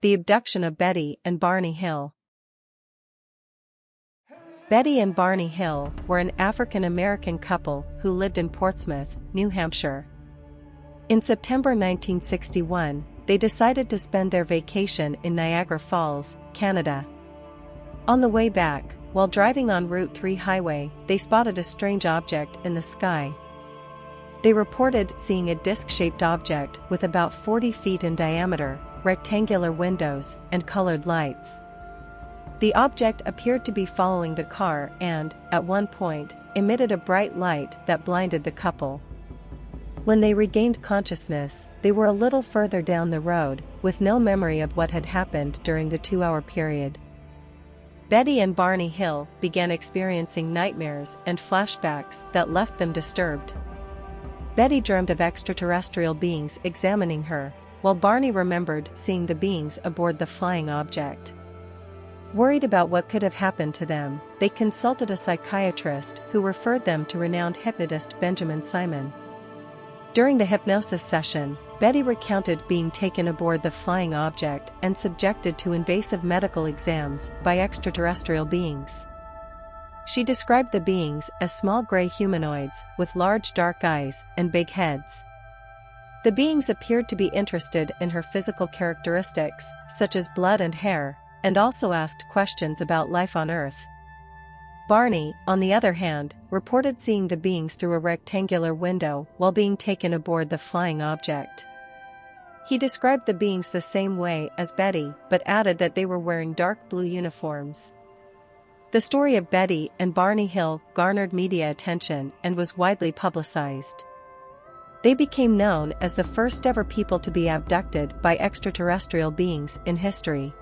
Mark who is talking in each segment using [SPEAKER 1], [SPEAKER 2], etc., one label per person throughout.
[SPEAKER 1] The abduction of Betty and Barney Hill. Betty and Barney Hill were an African-American couple who lived in Portsmouth, New Hampshire. In September 1961, they decided to spend their vacation in Niagara Falls, Canada. On the way back, while driving on Route 3 highway, they spotted a strange object in the sky. They reported seeing a disc-shaped object with about 40 feet in diameter, rectangular windows, and colored lights. The object appeared to be following the car and, at one point, emitted a bright light that blinded the couple. When they regained consciousness, they were a little further down the road, with no memory of what had happened during the 2-hour period. Betty and Barney Hill began experiencing nightmares and flashbacks that left them disturbed. Betty dreamed of extraterrestrial beings examining her, while Barney remembered seeing the beings aboard the flying object. Worried about what could have happened to them, they consulted a psychiatrist who referred them to renowned hypnotist Benjamin Simon. During the hypnosis session, Betty recounted being taken aboard the flying object and subjected to invasive medical exams by extraterrestrial beings. She described the beings as small gray humanoids with large dark eyes and big heads. The beings appeared to be interested in her physical characteristics, such as blood and hair, and also asked questions about life on Earth. Barney, on the other hand, reported seeing the beings through a rectangular window while being taken aboard the flying object. He described the beings the same way as Betty, but added that they were wearing dark blue uniforms. The story of Betty and Barney Hill garnered media attention and was widely publicized. They became known as the first ever people to be abducted by extraterrestrial beings in history.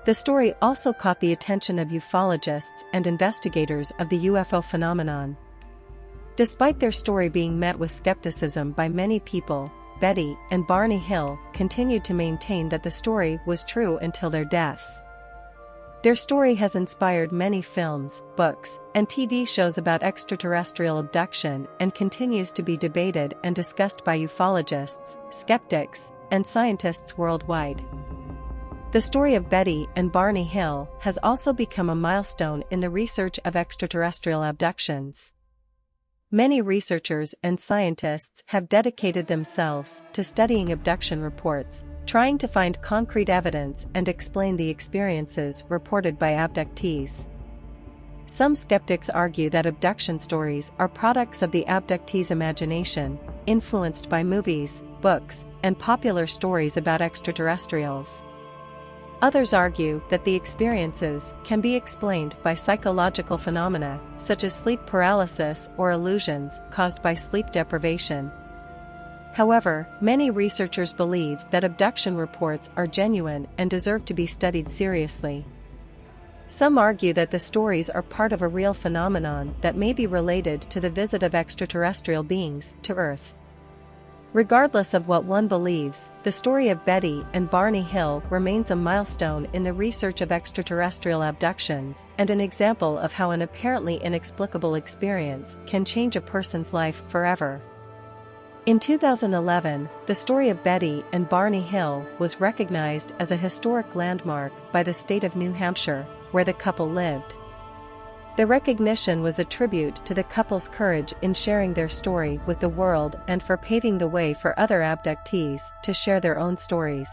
[SPEAKER 1] The story also caught the attention of ufologists and investigators of the UFO phenomenon. Despite their story being met with skepticism by many people, Betty and Barney Hill continued to maintain that the story was true until their deaths. Their story has inspired many films, books, and TV shows about extraterrestrial abduction and continues to be debated and discussed by ufologists, skeptics, and scientists worldwide. The story of Betty and Barney Hill has also become a milestone in the research of extraterrestrial abductions. Many researchers and scientists have dedicated themselves to studying abduction reports, trying to find concrete evidence and explain the experiences reported by abductees. Some skeptics argue that abduction stories are products of the abductees' imagination, influenced by movies, books, and popular stories about extraterrestrials. Others argue that the experiences can be explained by psychological phenomena, such as sleep paralysis or illusions caused by sleep deprivation. However, many researchers believe that abduction reports are genuine and deserve to be studied seriously. Some argue that the stories are part of a real phenomenon that may be related to the visit of extraterrestrial beings to Earth. Regardless of what one believes, the story of Betty and Barney Hill remains a milestone in the research of extraterrestrial abductions and an example of how an apparently inexplicable experience can change a person's life forever. In 2011, the story of Betty and Barney Hill was recognized as a historic landmark by the State of New Hampshire, where the couple lived. The recognition was a tribute to the couple's courage in sharing their story with the world and for paving the way for other abductees to share their own stories.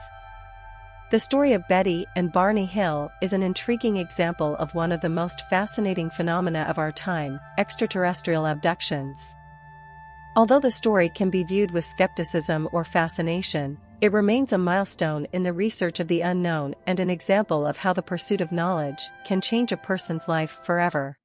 [SPEAKER 1] The story of Betty and Barney Hill is an intriguing example of one of the most fascinating phenomena of our time, extraterrestrial abductions. Although the story can be viewed with skepticism or fascination, it remains a milestone in the research of the unknown and an example of how the pursuit of knowledge can change a person's life forever.